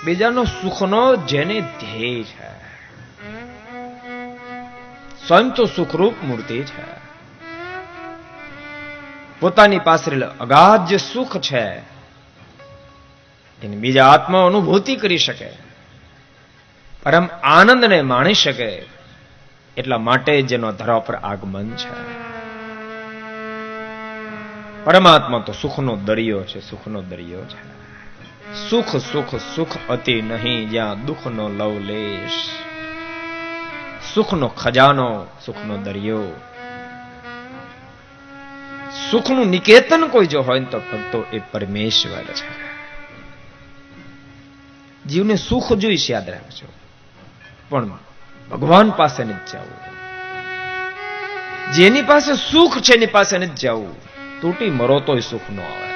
બીજાનો સુખનો જેને ધ્યેય છે, સ્વયં તો સુખરૂપ મૂર્તિ છે. પોતાની પાસે અગાધ જે સુખ છે એને બીજા આત્મા અનુભૂતિ કરી શકે, પરમ આનંદને માણી શકે, એટલા માટે જેનો ધરા પર આગમન છે. પરમાત્મા તો સુખનો દરિયો છે, સુખનો દરિયો છે. સુખ સુખ સુખ અતિ નહીં, જ્યાં દુઃખનો લવલેશ. સુખનો ખજાનો, સુખનો દરિયો. સુખનું નિકેતન કોઈ જો હોય તો ભક્તો એ પરમેશ્વર છે. જીવને સુખ જોઈશે, યાદ રાખજો, પણ ભગવાન પાસે નથી જવું. જેની પાસે સુખ છે એની પાસે નથી જવું. તૂટી મરો તોય સુખ ન આવે.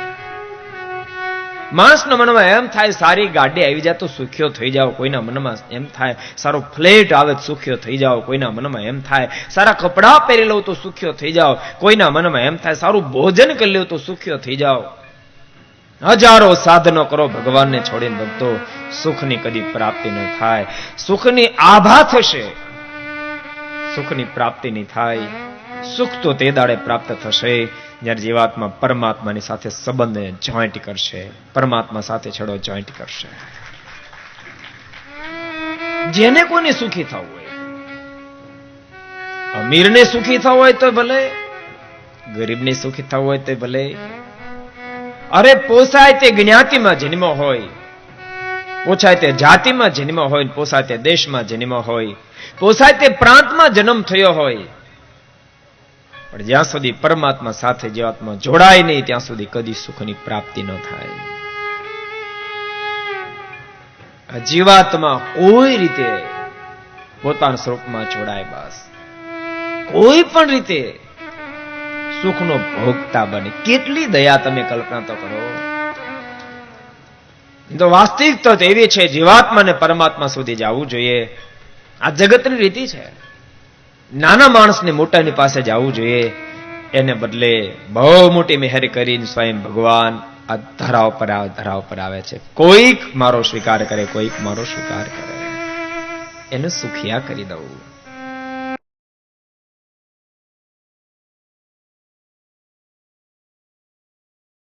માણસના મનમાં એમ થાય સારી ગાડી આવી જાય તો સુખ્યો થઈ જાવ, કોઈના મનમાં એમ થાય સારો ફ્લેટ આવે તો સુખ્યો થઈ જાવ, કોઈના મનમાં એમ થાય સારા કપડા પહેરી લઉં તો સુખ્યો થઈ જાવ, કોઈના મનમાં એમ થાય સારું ભોજન કરી લઉં તો સુખ્યો થઈ જાવ. હજારો સાધનો કરો, ભગવાનને છોડીને ભક્તો સુખની કદી પ્રાપ્તિ ન થાય. સુખની આભા થશે, સુખની પ્રાપ્તિ નહીં થાય. સુખ તો તે દાડે પ્રાપ્ત થશે જ્યારે જીવાત્મા પરમાત્માની સાથે સંબંધને જોઈન્ટ કરશે, પરમાત્મા સાથે છેડો જોઈન્ટ કરશે. જેને કોઈને સુખી થવું હોય, અમીરને સુખી થવું હોય તો ભલે, ગરીબને સુખી થવું હોય તો ભલે. અરે પોસાય તે જ્ઞાતિમાં જન્મ હોય, પોસાય તે જાતિમાં જન્મ હોય, પોસાય તે દેશમાં જન્મ હોય, પોસાય તે પ્રાંતમાં જન્મ થયો હોય, પણ જ્યાં સુધી પરમાત્મા સાથે જીવાત્મા જોડાય નહીં ત્યાં સુધી કદી સુખની પ્રાપ્તિ ન થાય. જીવાત્મા કોઈ રીતે પોતાના સ્વરૂપમાં જોડાય, બસ કોઈ પણ રીતે સુખનો ભોગતા બને. કેટલી દયા તમે કલ્પના તો કરો. તો વાસ્તવિકતા તો એવી છે, જીવાત્માને પરમાત્મા સુધી જવું જોઈએ. આ જગતની રીતિ છે. નાના માણસને મોટાની પાસે જવું જોઈએ, એને બદલે બહુ મોટી મહેર કરીને સ્વયં ભગવાન આ ધરા ઉપર આવે છે. કોઈક મારો સ્વીકાર કરે, કોઈક મારો સ્વીકાર કરે, એને સુખિયા કરી દઉં.